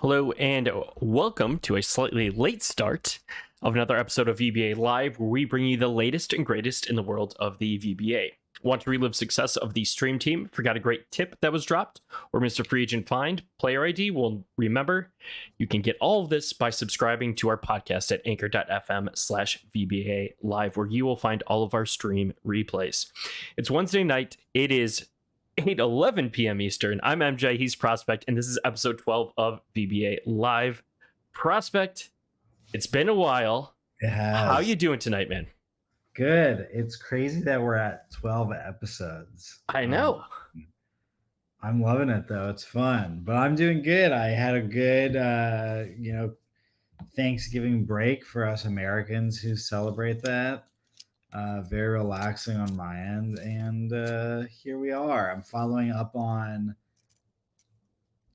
Hello and welcome to a slightly late start of another episode of VBA Live, where we bring you the latest and greatest in the world of the VBA. Want to relive success of the stream team? Forgot a great tip that was dropped? Or Mr. Free Agent Find player ID? Well, remember, you can get all of this by subscribing to our podcast at anchor.fm/VBA Live, where you will find all of our stream replays. It's Wednesday night. It is 8:11 p.m. Eastern. I'm MJ, he's Prospect, and this is episode 12 of VBA Live. Prospect, it's been a while. It has. How you doing tonight, man? Good. It's crazy that we're at 12 episodes. I know. I'm loving it, though. It's fun. But I'm doing good. I had a good, Thanksgiving break for us Americans who celebrate that. Very relaxing on my end. And here we are. I'm following up on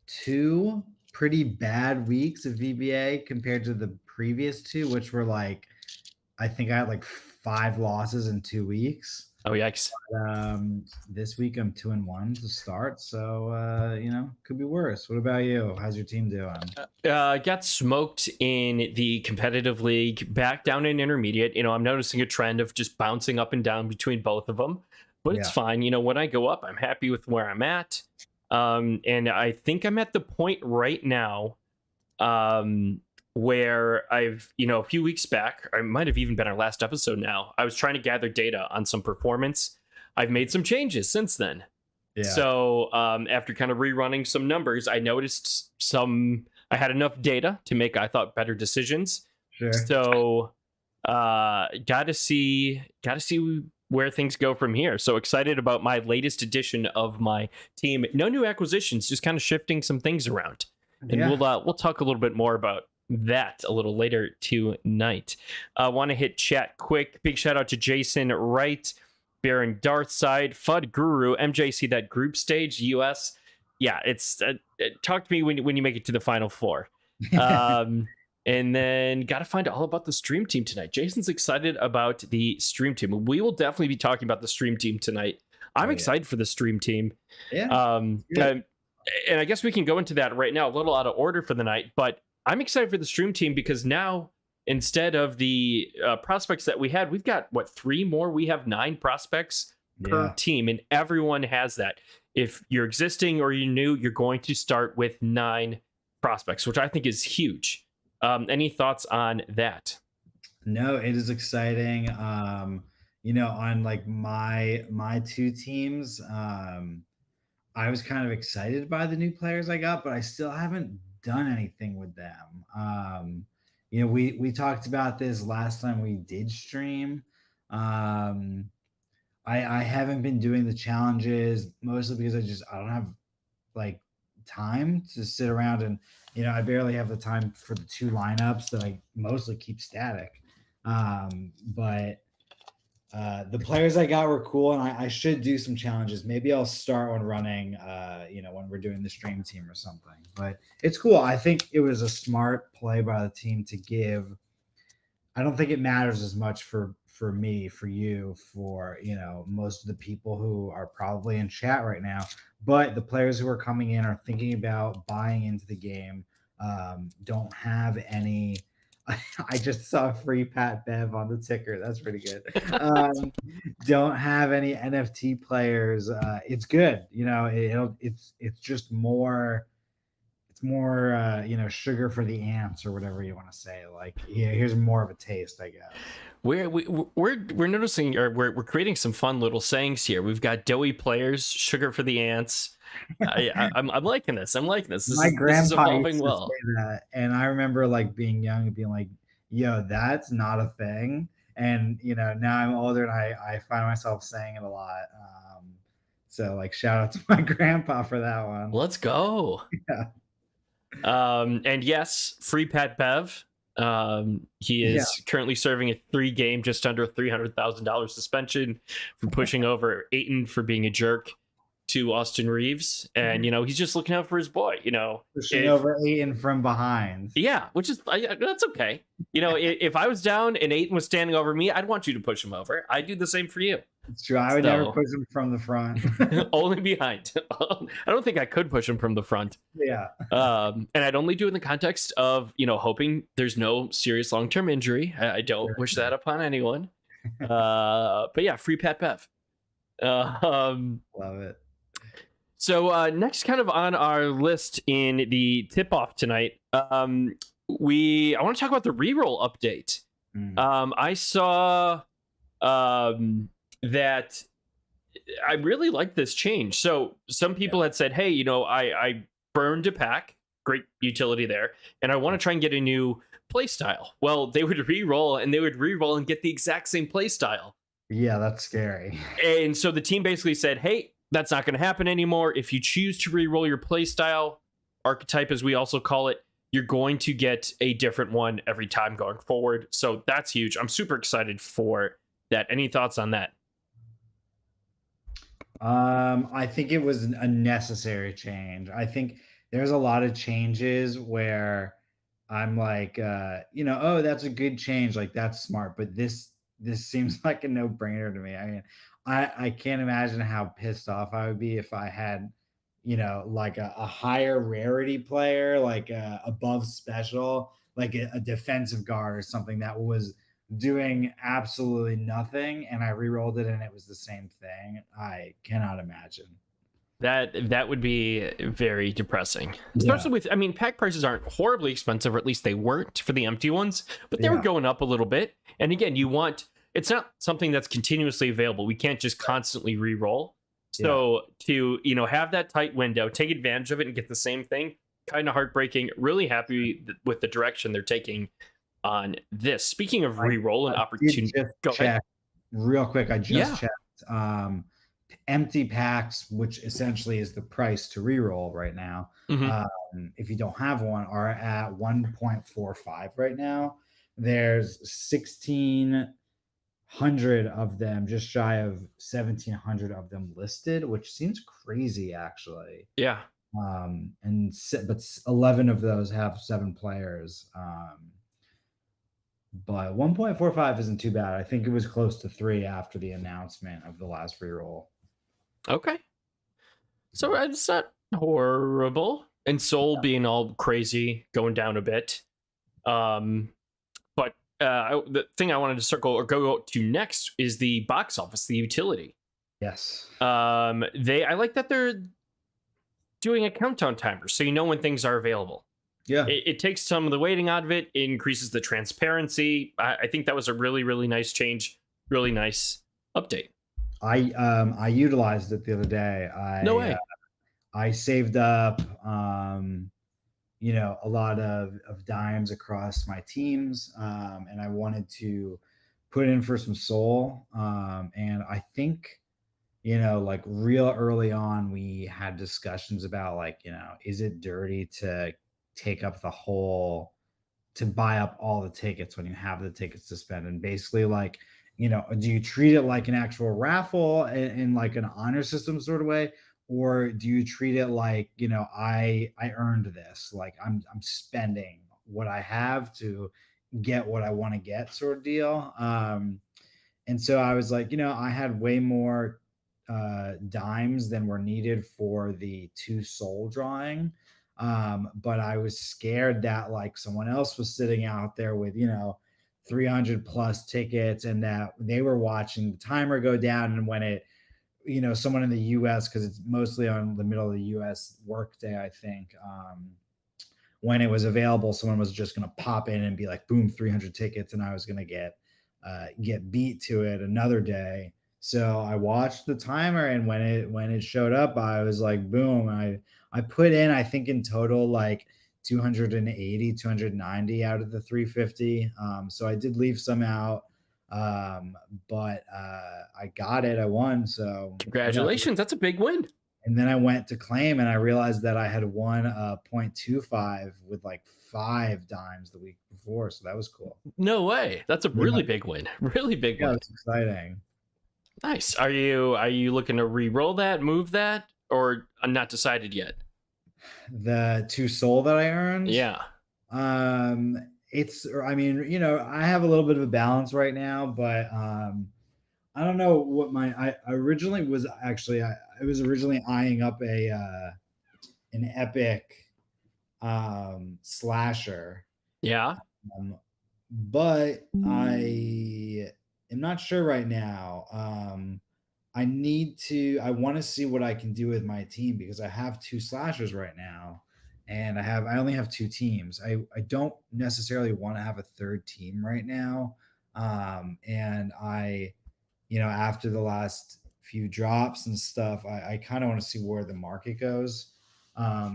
2 pretty bad weeks of VBA compared to the previous 2, which were like, I think I had like 5 losses in 2 weeks. Oh, yikes. This week I'm 2-1 to start, so could be worse. What about you? How's your team doing? Got smoked in the competitive league, back down in intermediate. I'm noticing a trend of just bouncing up and down between both of them, but it's fine. When I go up, I'm happy with where I'm at. And I think I'm at the point right now where I've, a few weeks back, I might have even been our last episode now, I was trying to gather data on some performance. I've made some changes since then. Yeah. So after kind of rerunning some numbers, I noticed I had enough data to make, I thought, better decisions. Sure. So got to see where things go from here. So excited about my latest edition of my team. No new acquisitions, just kind of shifting some things around. And we'll talk a little bit more about that a little later tonight. Want to hit chat quick. Big shout out to Jason Wright, Baron Darthside, FUD Guru, MJC, that group stage, US. Yeah, it's talk to me when you make it to the final 4. And then got to find out all about the stream team tonight. Jason's excited about the stream team. We will definitely be talking about the stream team tonight. I'm excited for the stream team. Yeah. And I guess we can go into that right now, a little out of order for the night, but I'm excited for the stream team because now, instead of the prospects that we had, we've got, 3 more? We have 9 prospects per team, and everyone has that. If you're existing or you're new, you're going to start with 9 prospects, which I think is huge. Any thoughts on that? No, it is exciting. On like my 2 teams, I was kind of excited by the new players I got, but I still haven't done anything with them. We talked about this last time we did stream. I haven't been doing the challenges mostly because I don't have like time to sit around, and I barely have the time for the 2 lineups that I mostly keep static. But the players I got were cool, and I should do some challenges. Maybe I'll start on running, when we're doing the stream team or something. But it's cool. I think it was a smart play by the team to give. I don't think it matters as much for me, for you, for most of the people who are probably in chat right now. But the players who are coming in are thinking about buying into the game. Don't have any. I just saw free Pat Bev on the ticker. That's pretty good. Don't have any NFT players. It's good. It's just more. It's more. Sugar for the ants or whatever you want to say. Like, here's more of a taste, I guess. We're noticing, or we're creating some fun little sayings here. We've got doughy players, sugar for the ants. I'm liking this. My grandpa is evolving well. Say that, and I remember like being young and being like, "Yo, that's not a thing." And now I'm older and I find myself saying it a lot. So like, shout out to my grandpa for that one. Let's go. Yeah. And yes, free Pat Bev. He is currently serving a 3-game, just under $300,000 suspension for pushing over Aiton for being a jerk to Austin Reeves, and he's just looking out for his boy. Pushing over Aiton from behind. Yeah, which is that's okay. If I was down and Aiton was standing over me, I'd want you to push him over. I'd do the same for you. It's true. I would never So push him from the front. only behind. I don't think I could push him from the front. Yeah. And I'd only do it in the context of, hoping there's no serious long-term injury. I don't wish that upon anyone. But yeah, free Pat Bev. Love it. So next, kind of on our list in the tip-off tonight, I want to talk about the reroll update. Mm. I saw that I really like this change. So some people had said, "Hey, I burned a pack, great utility there, and I want to try and get a new play style." Well, they would re-roll and get the exact same play style. Yeah, that's scary. And so the team basically said, "Hey, that's not going to happen anymore. If you choose to re-roll your play style, archetype as we also call it, you're going to get a different one every time going forward." So that's huge. I'm super excited for that. Any thoughts on that? I think it was a necessary change. I think there's a lot of changes where I'm like, oh, that's a good change, like that's smart. But this seems like a no-brainer to me. I mean, I can't imagine how pissed off I would be if I had, like a higher rarity player, like above special, like a defensive guard or something that was doing absolutely nothing, and I re-rolled it and it was the same thing. I cannot imagine. That would be very depressing, Yeah, especially with. I mean, pack prices aren't horribly expensive, or at least they weren't for the empty ones, but they were yeah, going up a little bit. And again, it's not something that's continuously available. We can't just constantly re-roll. yeah. So to have that tight window, take advantage of it, and get the same thing, kind of heartbreaking. Really happy with the direction they're taking on this. Speaking of I re-roll and I did opportunity, just go ahead. check real quick. I Yeah. just checked. Empty packs, which essentially is the price to re-roll right now, Hmm. if you don't have one, are at 1.45 right now. There's 1,600 of them, just shy of 1,700 of them listed, which seems crazy actually. Yeah. But 11 of those have 7 players. But 1.45 isn't too bad. I think it was close to 3 after the announcement of the last reroll. Okay. So it's not horrible. And Soul being all crazy, going down a bit. But the thing I wanted to circle or go to next is the box office, the utility. Yes. I like that they're doing a countdown timer, so you know when things are available. Yeah. It takes some of the waiting out of it. It increases the transparency. I think that was a really, really nice change. Really nice update. I utilized it the other day. No way. I saved up a lot of dimes across my teams, and I wanted to put in for some soul. And I think, like real early on, we had discussions about like, is it dirty to take up the whole to buy up all the tickets when you have the tickets to spend? And basically, like, do you treat it like an actual raffle in like an honor system sort of way? Or do you treat it like, I earned this, like I'm spending what I have to get what I want to get sort of deal. And so I was like, I had way more dimes than were needed for the 2 soul drawing. But I was scared that like someone else was sitting out there with, 300 plus tickets, and that they were watching the timer go down. And when someone in the US, because it's mostly on the middle of the US workday, I think, when it was available, someone was just going to pop in and be like, boom, 300 tickets. And I was going to get beat to it another day. So I watched the timer, and when it showed up, I was like, boom. I put in, I think in total, like 280, 290 out of the 350. So I did leave some out. But I got it. I won. So yeah. Congratulations. That's a big win. And then I went to claim, and I realized that I had won 0.25 with like 5 dimes the week before. So that was cool. No way. That's a Yeah, really big win. Really big yeah, win. it's exciting. Nice. Are you looking to re-roll that, move that, or not decided yet? The 2 soul that I earned. Yeah. I mean, I have a little bit of a balance right now, but I don't know what I originally was actually I was originally eyeing up a an epic slasher. Yeah. Um, but I am not sure right now. I want to see what I can do with my team because I have two slashers right now and I only have two teams. I don't necessarily want to have a third team right now. And after the last few drops and stuff, I kind of want to see where the market goes.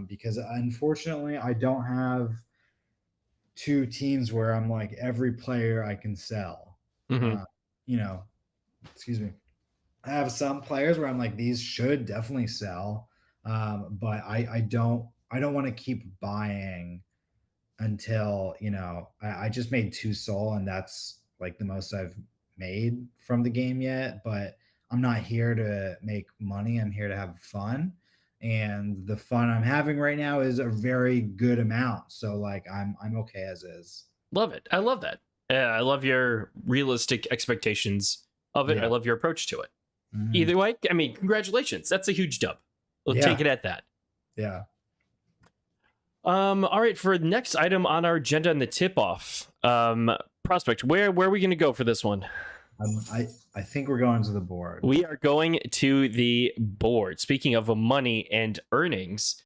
Because unfortunately I don't have two teams where I'm like every player I can sell. Hmm. Uh, you know, excuse me. I have some players where I'm like these should definitely sell, but I don't want to keep buying until I just made two soul and that's like the most I've made from the game yet. But I'm not here to make money. I'm here to have fun. And the fun I'm having right now is a very good amount. So like I'm okay as is. Love it. I love that. I love your realistic expectations of it. I Yeah. love your approach to it. Mhm. Either way, I mean, congratulations. That's a huge dub. We'll take Yeah. it at that. Yeah. All right, for the next item on our agenda and the tip off, prospect, where are we going to go for this one? I think we're going to the board. We are going to the board. Speaking of money and earnings,